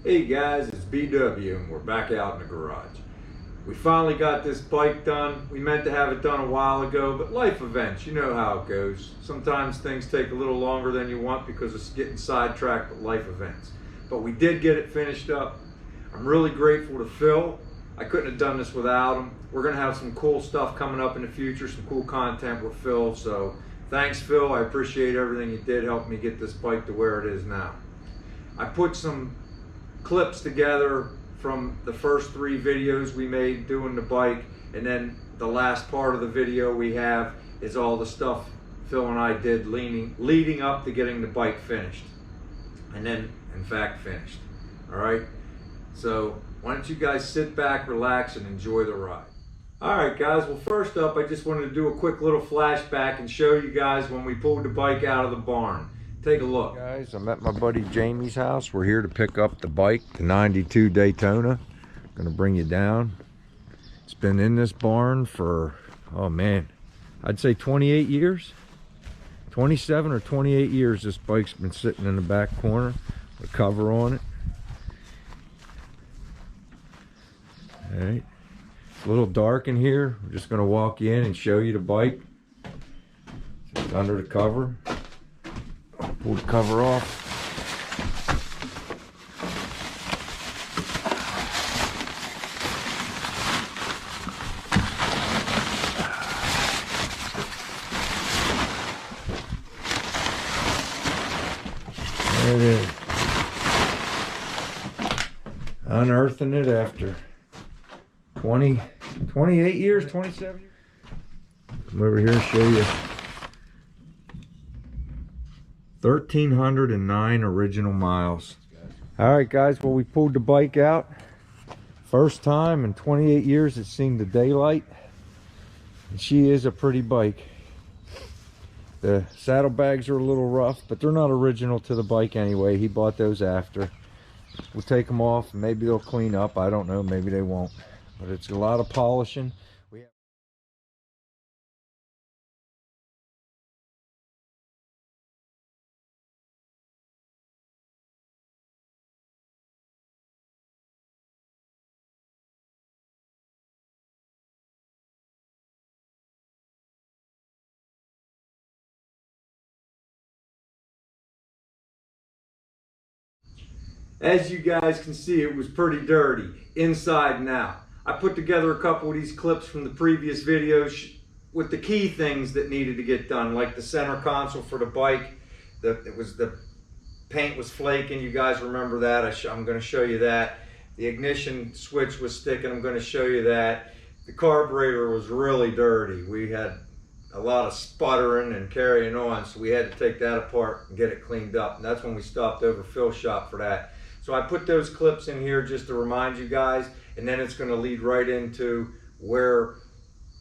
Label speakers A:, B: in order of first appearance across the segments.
A: Hey guys, it's BW and we're back out in the garage. We finally got this bike done. We meant to have it done a while ago, but life events, you know how it goes. Sometimes things take a little longer than you want because it's getting sidetracked with life events. But we did get it finished up. I'm really grateful to Phil. I couldn't have done this without him. We're gonna have some cool stuff coming up in the future, some cool content with Phil. So thanks Phil, I appreciate everything you did help me get this bike to where it is now. I put some clips together from the first 3 videos we made doing the bike, and then the last part of the video we have is all the stuff Phil and I did leading up to getting the bike finished, and then in fact finished. All right, so why don't you guys sit back, relax, and enjoy the ride. All right guys, well first up I just wanted to do a quick little flashback and show you guys when we pulled the bike out of the barn. Take a look. Guys, I'm at my buddy Jamie's house. We're here to pick up the bike, the 92 Daytona. Gonna bring you down. It's been in this barn for, oh man, I'd say 28 years. 27 or 28 years this bike's been sitting in the back corner with a cover on it. All right, it's a little dark in here. We're just gonna walk you in and show you the bike. It's under the cover. Pull the cover off. There it is. Unearthing it after 28 years, 27 years. Come over here and show you 1,309 original miles. All right guys, well we pulled the bike out. First time in 28 years it's seen the daylight. And she is a pretty bike. The saddlebags are a little rough, but they're not original to the bike anyway. He bought those after. We'll take them off and maybe they'll clean up. I don't know, maybe they won't. But it's a lot of polishing. As you guys can see, it was pretty dirty, inside and out. I put together a couple of these clips from the previous videos with the key things that needed to get done, like the center console for the bike. The paint was flaking, you guys remember that. I'm going to show you that. The ignition switch was sticking, I'm going to show you that. The carburetor was really dirty. We had a lot of sputtering and carrying on, so we had to take that apart and get it cleaned up. And that's when we stopped over Phil's shop for that. So I put those clips in here just to remind you guys, and then it's going to lead right into where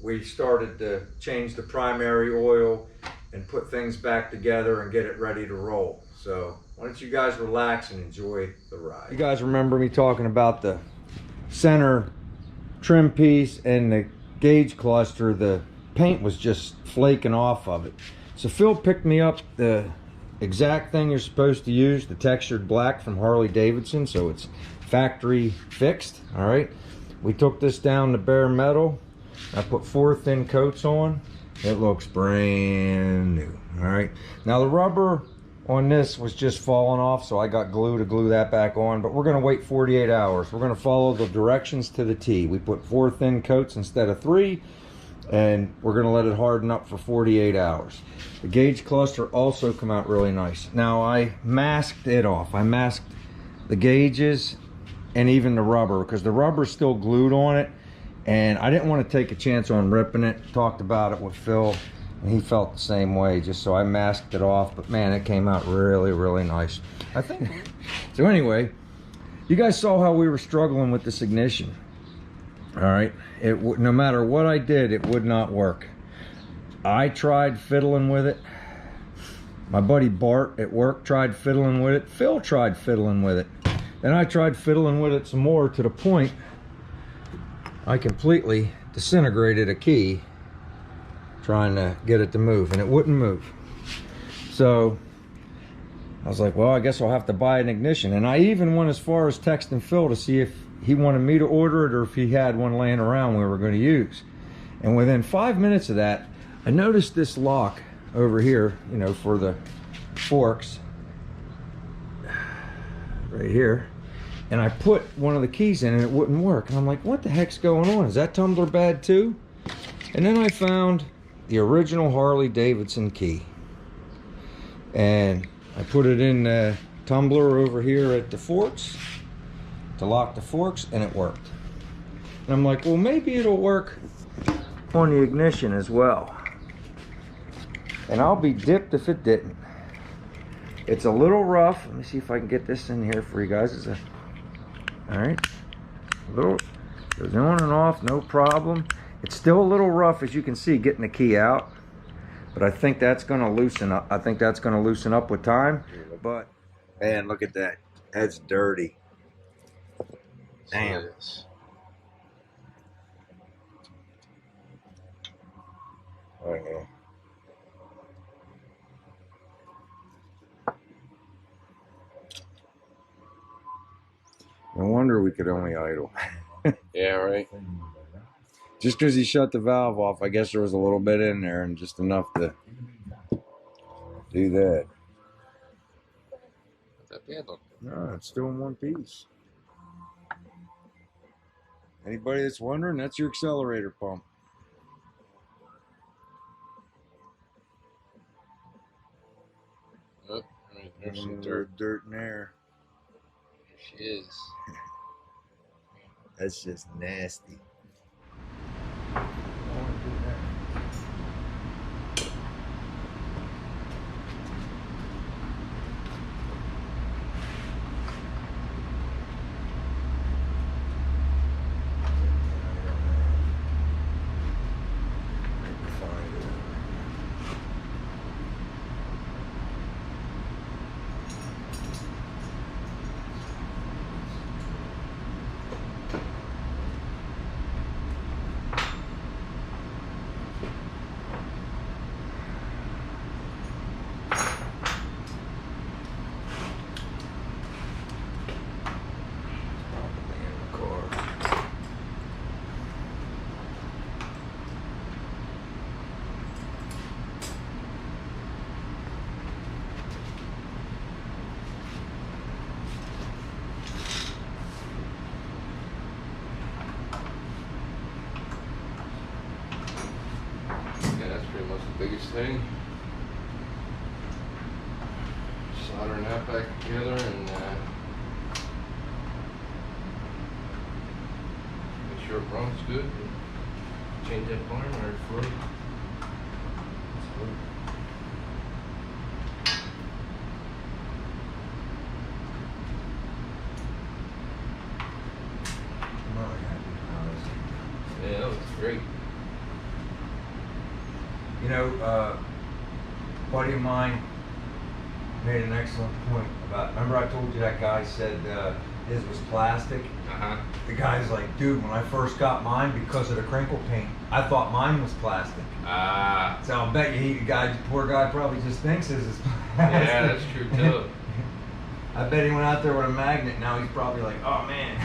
A: we started to change the primary oil and put things back together and get it ready to roll. So why don't you guys relax and enjoy the ride. You guys remember me talking about the center trim piece and the gauge cluster. The paint was just flaking off of it. So Phil picked me up the exact thing you're supposed to use, the textured black from Harley Davidson, so it's factory fixed. All right, we took this down to bare metal. I put 4 thin coats on. It looks brand new. All right, now the rubber on this was just falling off, so I got glue to glue that back on, but we're going to wait 48 hours. We're going to follow the directions to the T. We put 4 thin coats instead of 3, and we're going to let it harden up for 48 hours. The gauge cluster also come out really nice. Now I masked it off. I masked the gauges and even the rubber because the rubber's still glued on it, and I didn't want to take a chance on ripping it. Talked about it with Phil and he felt the same way, just so I masked it off. But man, it came out really, really nice, I think. So anyway, you guys saw how we were struggling with this ignition. All right, no matter what I did, it would not work. I tried fiddling with it. My buddy Bart at work tried fiddling with it. Phil tried fiddling with it. Then I tried fiddling with it some more, to the point I completely disintegrated a key trying to get it to move, and it wouldn't move. So I was like, well, I guess I'll have to buy an ignition. And I even went as far as texting Phil to see if he wanted me to order it or if he had one laying around we were going to use. And within 5 minutes of that, I noticed this lock over here, you know, for the forks, right here. And I put one of the keys in and it wouldn't work. And I'm like, what the heck's going on? Is that tumbler bad too? And then I found the original Harley Davidson key. And I put it in the tumbler over here at the forks to lock the forks, and it worked. And I'm like, well, maybe it'll work on the ignition as well. And I'll be dipped if it didn't. It's a little rough. Let me see if I can get this in here for you guys. All right. A little, goes on and off, no problem. It's still a little rough, as you can see, getting the key out. But I think that's going to loosen up. I think that's going to loosen up with time. But, man, look at that. That's dirty. Damn. Okay. No wonder we could only idle.
B: Yeah, right.
A: Just because he shut the valve off, I guess there was a little bit in there and just enough to do that.
B: That bad look.
A: No, it's still in one piece. Anybody that's wondering, that's your accelerator pump.
B: Oh, there's some
A: dirt in there.
B: There she is.
A: That's just nasty.
B: Biggest thing, soldering that back together and make sure it runs good. Change that barn or float. Yeah, that was great.
A: You know, a buddy of mine made an excellent point about, remember I told you that guy said his was plastic? The guy's like, dude, when I first got mine, because of the crinkle paint, I thought mine was plastic. So I'll bet you poor guy probably just thinks his is plastic.
B: Yeah, that's true too.
A: I bet he went out there with a magnet, now he's probably like, oh man.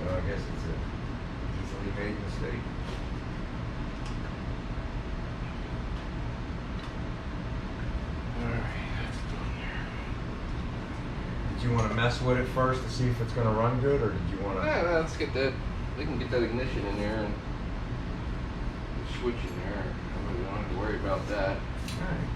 A: I guess it's a easily made mistake.
B: Alright, that's done there.
A: Did you want to mess with it first to see if it's going to run good, or did you want to?
B: Yeah, let's get that. We can get that ignition in there and the switch in there. We don't have to worry about that.
A: All right.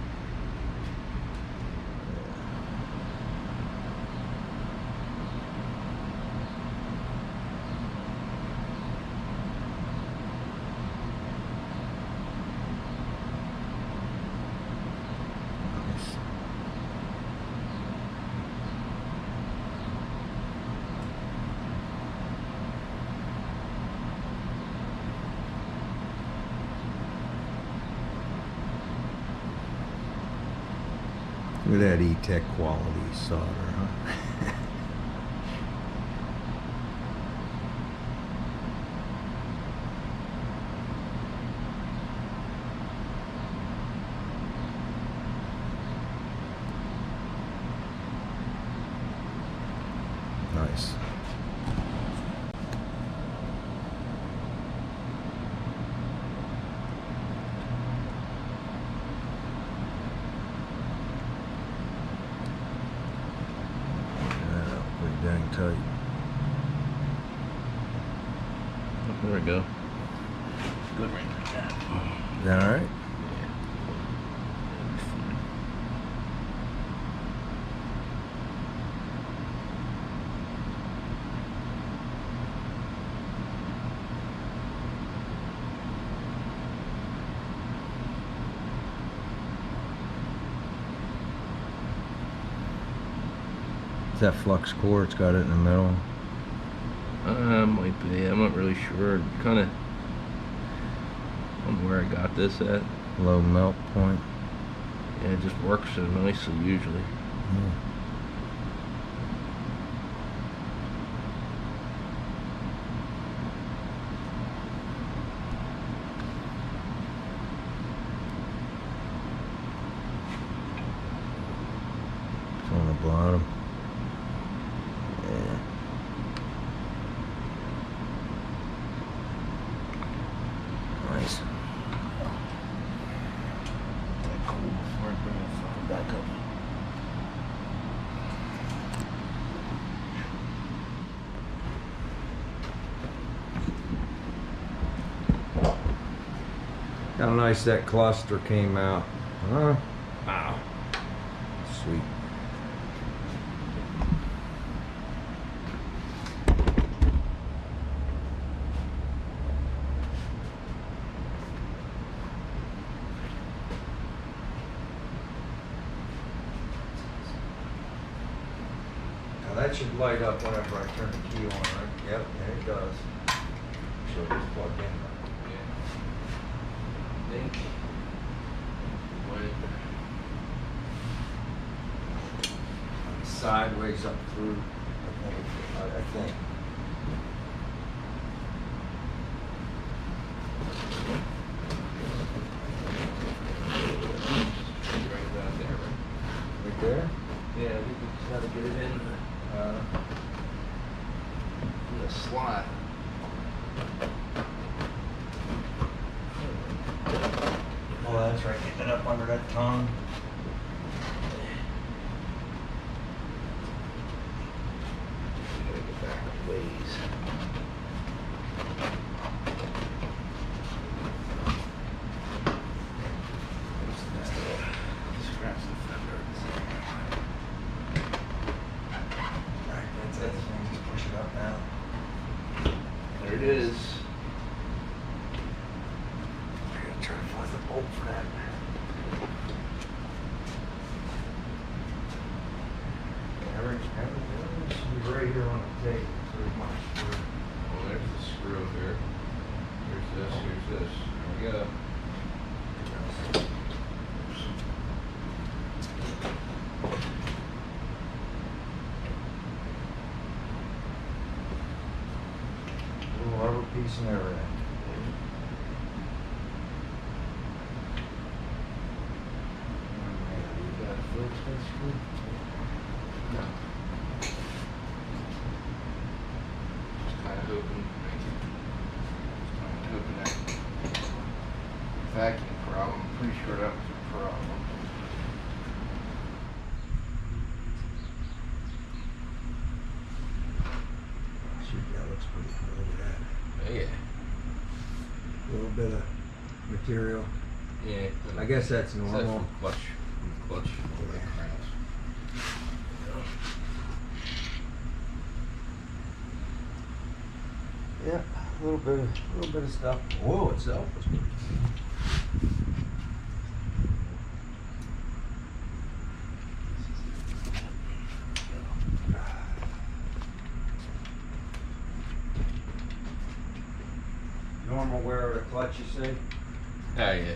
A: Look at that E-Tech quality solder, huh? Nice. Pretty dang tight.
B: There we go. Good right like that.
A: Is that alright? Is that flux core? It's got it in the middle.
B: Might be. I'm not really sure. Kind of. I don't know where I got this at.
A: Low melt point.
B: Yeah, it just works so nicely usually.
A: It's on the bottom. Yeah. Nice.
B: That cool before I bring the phone back up.
A: How nice that cluster came out. Huh? Wow. Sweet. Now that should light up whenever I turn the key on, right? Yep, and it does. So it's plugged in.
B: Think.
A: Sideways up through, I think.
B: Right down there, right?
A: Right there?
B: Yeah, I think we just gotta get it in the slot.
A: Oh, that's right, getting it up under that tongue.
B: We gotta get back a ways. Scratch the fender.
A: Right, that's it. Just push it up now.
B: There it is.
A: I gotta try to find the bolt for that. Everything's right here on the tape. So there's my screw.
B: Well, there's the screw here. Here's this, here's this. There we go.
A: Little rubber piece and everything.
B: You got a Phillips head screw? No. Just kind of hoping that vacuum problem. I'm pretty sure that was a problem.
A: Shoot, that looks pretty cool. Look at that.
B: Yeah.
A: A little bit of material.
B: Yeah.
A: I guess that's
B: Is that
A: normal.
B: from clutch? From clutch.
A: Yeah. Yeah, a little bit of stuff. Whoa, itself was pretty. Normal wear of the clutch, you say?
B: Oh yeah.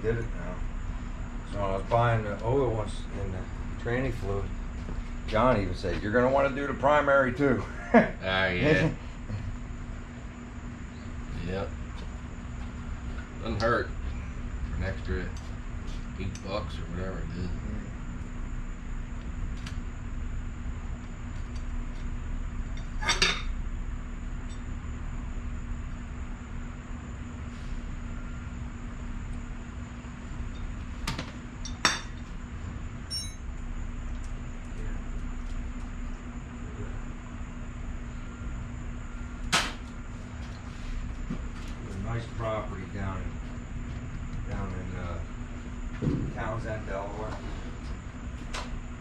A: did it now. So I was buying the oil once in the tranny fluid. John even said, "You're gonna want to do the primary too."
B: Ah, yeah. Yep. Doesn't hurt for an extra $8 or whatever it is.
A: Nice property down in Townsend, Delaware.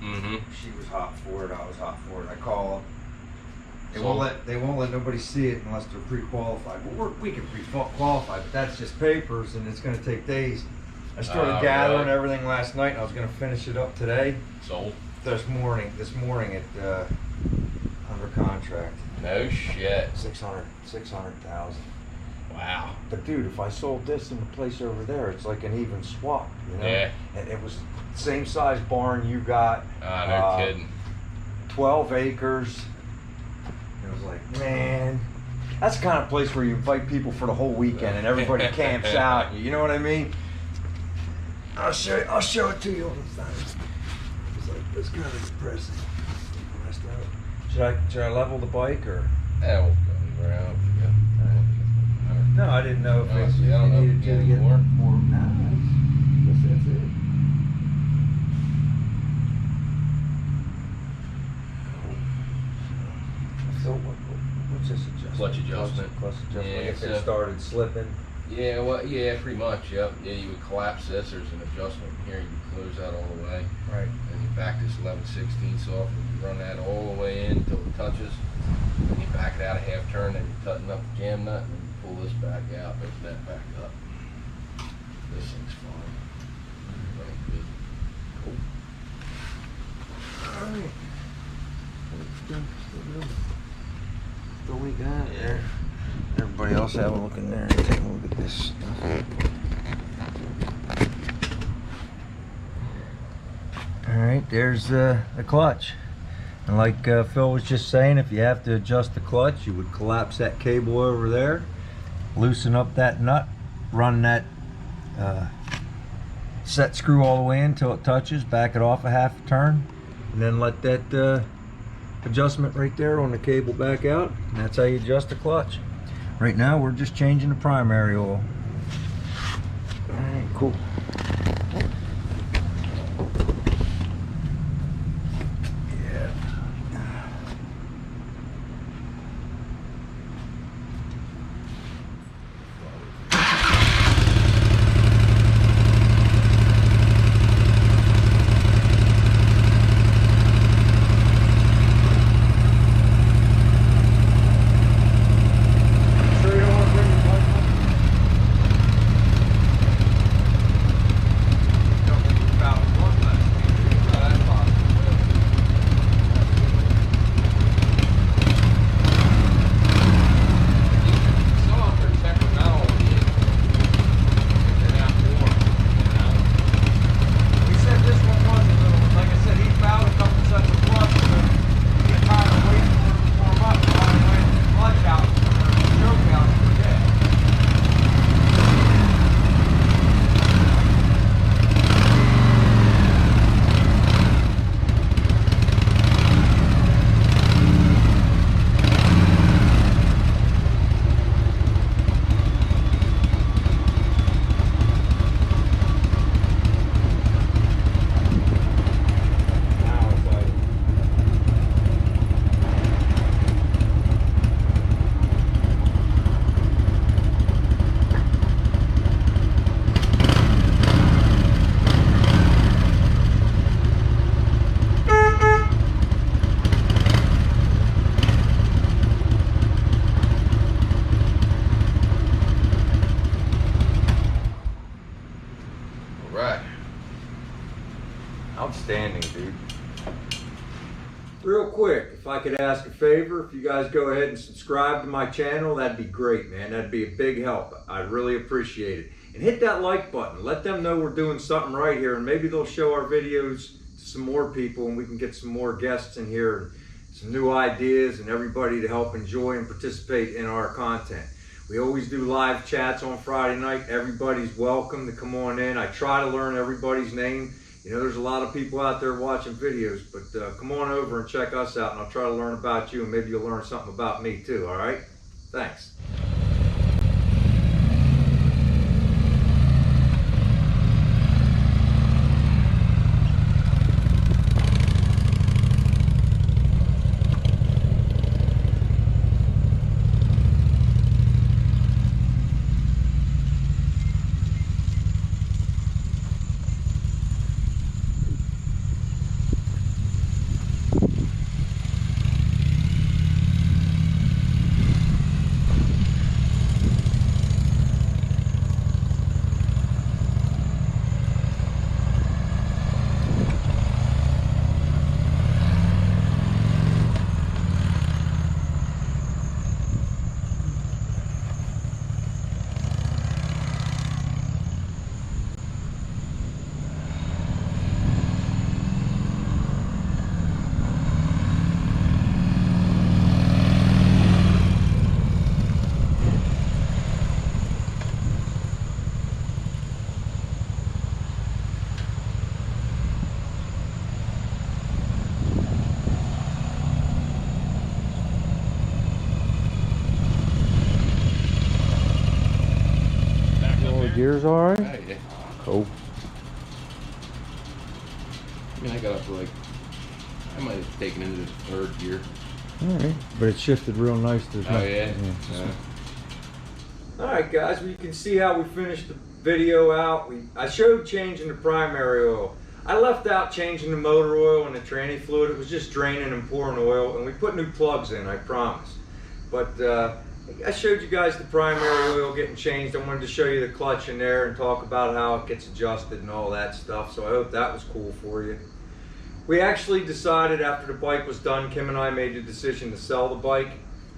B: Mm-hmm.
A: She was hot for it. I was hot for it. I call them. They won't let nobody see it unless they're pre-qualified. Well, we can pre-qualify, but that's just papers, and it's going to take days. I started gathering everything last night, and I was going to finish it up today.
B: Sold?
A: This morning at under contract.
B: No shit.
A: 600,000.
B: Wow.
A: But dude, if I sold this in the place over there, it's like an even swap, you know?
B: Yeah.
A: And it was same size barn you got.
B: No kidding.
A: 12 acres. And I was like, man, that's the kind of place where you invite people for the whole weekend and everybody camps out. You know what I mean? I'll show it to you on the side. It's like, it's kind of depressing. Should I level the bike or?
B: Yeah, we'll go around.
A: No, I didn't know if
B: I
A: you
B: don't know
A: needed
B: if
A: to
B: you
A: get
B: need
A: more.
B: more.
A: Nah, I guess that's it. So what's this adjustment?
B: Clutch adjustment.
A: Clutch adjustment.
B: Yeah,
A: If
B: so-
A: it started slipping.
B: Yeah, well, yeah, pretty much, yep. Yeah, you would collapse this, there's an adjustment here, you can close that all the way.
A: Right.
B: And you back this 11/16 off, and you run that all the way in until it touches. And you back it out a half turn, and you tighten up the jam nut, and then you pull this back out, open that back up. This thing's fine. Running good.
A: Alright. Still we got there. Everybody else have a look in there and take a look at this stuff. Alright, there's the clutch. And like Phil was just saying, if you have to adjust the clutch, you would collapse that cable over there, loosen up that nut, run that set screw all the way in until it touches, back it off a half a turn, and then let that adjustment right there on the cable back out, and that's how you adjust the clutch. Right now we're just changing the primary oil. Alright, cool. Outstanding, dude. Real quick, if I could ask a favor, if you guys go ahead and subscribe to my channel, that'd be great, man. That'd be a big help. I'd really appreciate it. And hit that like button. Let them know we're doing something right here, and maybe they'll show our videos to some more people, and we can get some more guests in here and some new ideas and everybody to help enjoy and participate in our content. We always do live chats on Friday night. Everybody's welcome to come on in. I try to learn everybody's name. You know, there's a lot of people out there watching videos, but come on over and check us out, and I'll try to learn about you, and maybe you'll learn something about me too, all right? Thanks. Gears all right?
B: Yeah.
A: Cool.
B: I mean, I got up to like, I might have taken into the third gear.
A: All right, but it shifted real nice.
B: Oh yeah.
A: All right, guys. Well, you can see how we finished the video out. I showed changing the primary oil. I left out changing the motor oil and the tranny fluid. It was just draining and pouring oil, and we put new plugs in. I promise. But I showed you guys the primary oil getting changed. I wanted to show you the clutch in there and talk about how it gets adjusted and all that stuff. So I hope that was cool for you. We actually decided after the bike was done, Kim and I made the decision to sell the bike.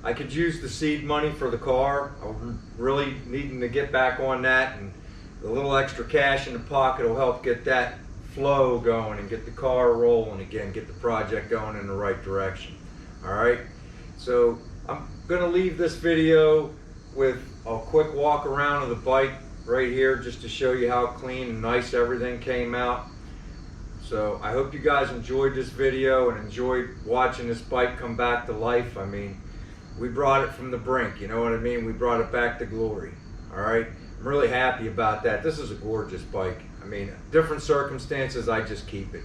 A: I could use the seed money for the car. I was really needing to get back on that, and the little extra cash in the pocket will help get that flow going and get the car rolling again, get the project going in the right direction. All right, so I'm gonna leave this video with a quick walk around of the bike right here, just to show you how clean and nice everything came out. So I hope you guys enjoyed this video and enjoyed watching this bike come back to life. I mean, we brought it from the brink, you know what I mean? We brought it back to glory, all right? I'm really happy about that. This is a gorgeous bike. I mean, different circumstances, I just keep it.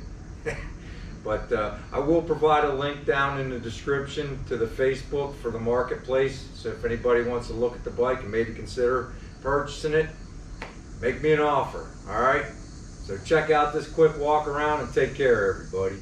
A: But I will provide a link down in the description to the Facebook for the marketplace. So if anybody wants to look at the bike and maybe consider purchasing it, make me an offer, all right? So check out this quick walk around and take care, everybody.